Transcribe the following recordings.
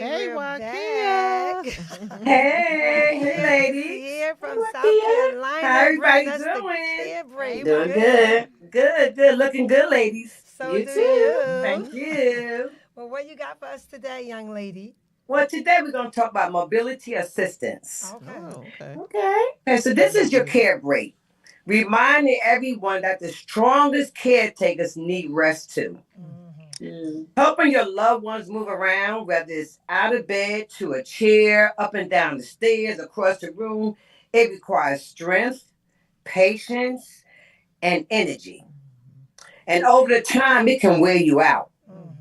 Hey, We're back. Wakia. Hey, Wakia is ladies. here Hey, from South Wakia. How Carolina, bringing everybody us the doing? care Hey, break. Doing Good. Wakia. good. Good, good. Looking good, ladies. So You do too. you. Thank you. Well, what you got for us today, young lady? Well, today we're going to talk about mobility assistance. Okay. Oh, okay. Okay, so this is your care break, reminding everyone that the strongest caretakers need rest too. Mhm. Mm. Helping your loved ones move around, whether it's out of bed to a chair, up and down the stairs, across the room, it requires strength, patience, and energy. And over the time, it can wear you out. Mhm.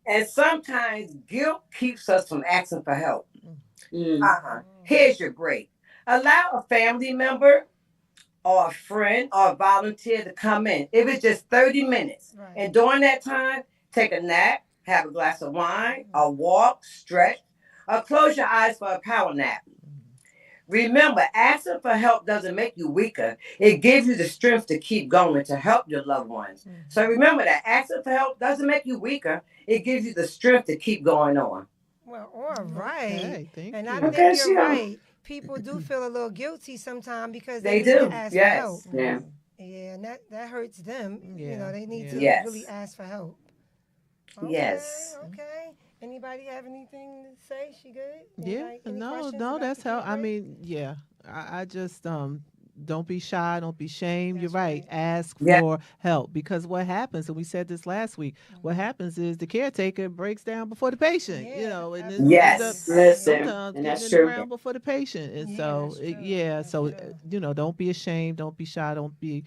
And sometimes guilt keeps us from asking for help. Mm. Uh-huh. Here's your break. Allow a family member or a friend or a volunteer to come in. If it's just 30 minutes. Right. And during that time, take a nap, have a glass of wine, or walk, stretch, or close your eyes for a power nap. Remember, asking for help doesn't make you weaker. It gives you the strength to keep going to help your loved ones. So Mhm. remember that asking for help doesn't make you weaker. It gives you the strength to keep going on. Well, all right. Okay, thank And I you. think Okay, you're Sheila. right. People do feel a little guilty sometimes because they They need to do. ask for help. Yes. Yeah. Mhm. Yeah, and that hurts them. Yeah, They need yeah. to really Yes. ask for help. Okay, Yes. okay. Anybody have anything to say? She good? Yeah, Anybody? Any no, questions no, about the that's how care I break? mean, yeah. I just don't be shy, don't be shamed. You're That's right. right. Ask Yeah. for help because what happens, and we said this last week, what Mhm. happens is the caretaker breaks down before the patient, Yeah, and this end up absolutely. Yes. Yeah, Listen, sometimes and getting that's in the true. ground before the patient. And yeah, so, that's true. yeah, That's so, true. don't be ashamed, don't be shy, don't be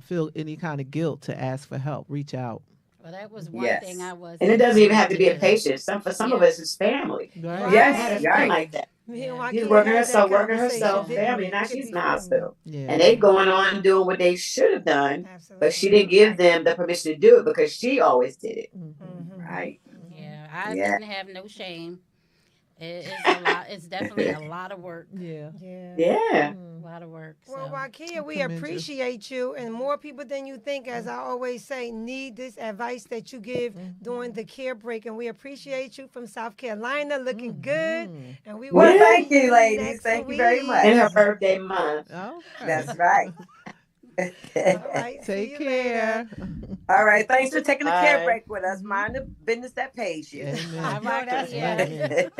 feel any kind of guilt to ask for help. Reach out. Well, that was one thing Yes. I And it wasn't doesn't even able have to to be a do. patient. For some of Yeah, us, it's family. Right. Yes, I had right. a Right. Right. friend. Like that. Me and Yeah, She's Wakia working had that herself, working conversation, herself, yeah, didn't family. we? Now Could she's be in the family. hospital. And Yeah. they going on and doing what they should have done, but she Absolutely. didn't give them the permission to do it because she always did it. Hmm. Mm-hmm. Right. Mm-hmm. yeah. I Yeah. didn't have no shame. It's a lot. It's definitely a lot of work. Yeah. Yeah. Yeah. A Mm. lot of work. Well, So Wakia, we Commend you. appreciate you, and more people than you think, as I always say, need this advice that you give during the care break. And we appreciate you from South Carolina, looking good. Mm-hmm. And we will Well, Yeah. see thank you, you ladies. next Thank you very week. much. In her Yes. birthday month. Okay. That's right. All right. See Take you later. care. All right. Thanks for taking the care Bye. break with us. Hmm. Mind the business that pays you. I Amen. bye, know that's Rocky. right. Amen.